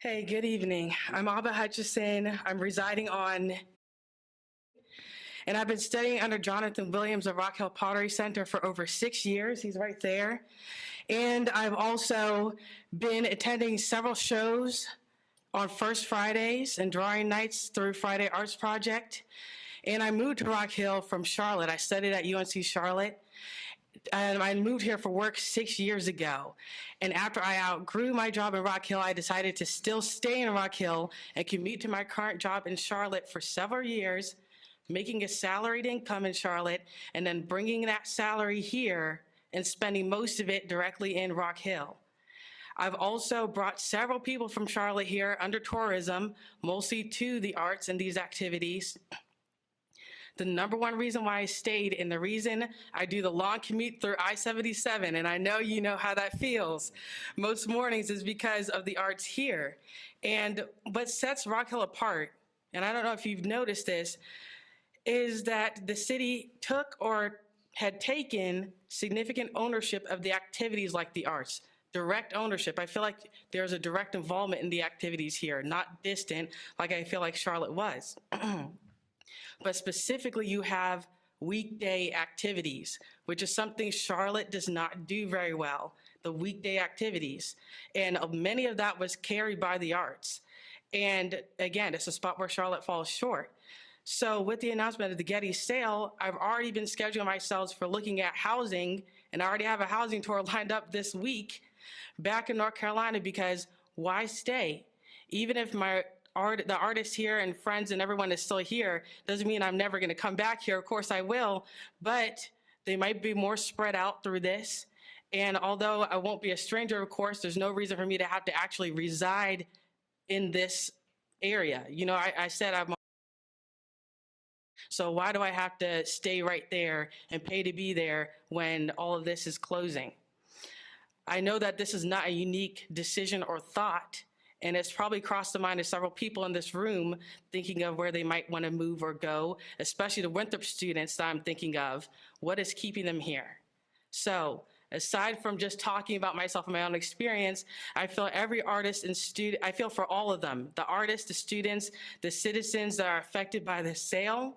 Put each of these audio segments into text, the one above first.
Hey, good evening. I'm Aba Hutchison. I'm residing on, and I've been studying under Jonathan Williams of Rock Hill Pottery Center for over 6 years. He's right there. And I've also been attending several shows on First Fridays and drawing nights through Friday Arts Project. And I moved to Rock Hill from Charlotte. I studied at UNC Charlotte. And I moved here for work 6 years ago. And after I outgrew my job in Rock Hill, I decided to still stay in Rock Hill and commute to my current job in Charlotte for several years, making a salaried income in Charlotte, and then bringing that salary here and spending most of it directly in Rock Hill. I've also brought several people from Charlotte here under tourism, mostly to the arts and these activities. The number one reason why I stayed and the reason I do the long commute through I-77, and I know you know how that feels most mornings, is because of the arts here. And what sets Rock Hill apart, and I don't know if you've noticed this, is that the city took or had taken significant ownership of the activities like the arts. Direct ownership. I feel like there's a direct involvement in the activities here, not distant like I feel like Charlotte was. But specifically, you have weekday activities, which is something Charlotte does not do very well, the weekday activities. And many of that was carried by the arts. And again, it's a spot where Charlotte falls short. So with the announcement of the Gettys sale, I've already been scheduling myself for looking at housing, and I already have a housing tour lined up this week back in North Carolina, because why stay? Even if the artists here and friends and everyone is still here, doesn't mean I'm never going to come back here. Of course I will, but they might be more spread out through this. And although I won't be a stranger, of course, there's no reason for me to have to actually reside in this area. You know, I said I'm. So why do I have to stay right there and pay to be there when all of this is closing? I know that this is not a unique decision or thought, and it's probably crossed the mind of several people in this room thinking of where they might want to move or go, especially the Winthrop students that I'm thinking of. What is keeping them here? So aside from just talking about myself and my own experience, I feel every artist and student, I feel for all of them, the artists, the students, the citizens that are affected by this sale.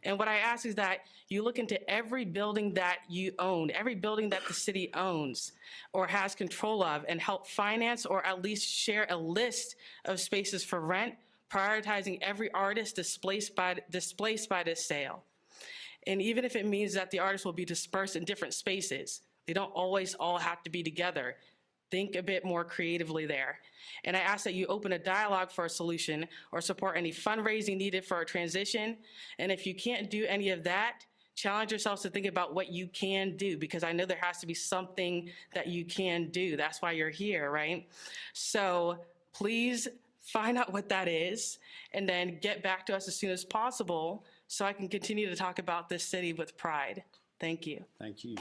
And what I ask is that you look into every building that you own, every building that the city owns or has control of, and help finance or at least share a list of spaces for rent, prioritizing every artist displaced by this sale. And even if it means that the artists will be dispersed in different spaces, they don't always all have to be together. Think a bit more creatively there. And I ask that you open a dialogue for a solution or support any fundraising needed for a transition. And if you can't do any of that, challenge yourselves to think about what you can do, because I know there has to be something that you can do. That's why you're here, right? So please find out what that is and then get back to us as soon as possible so I can continue to talk about this city with pride. Thank you. Thank you.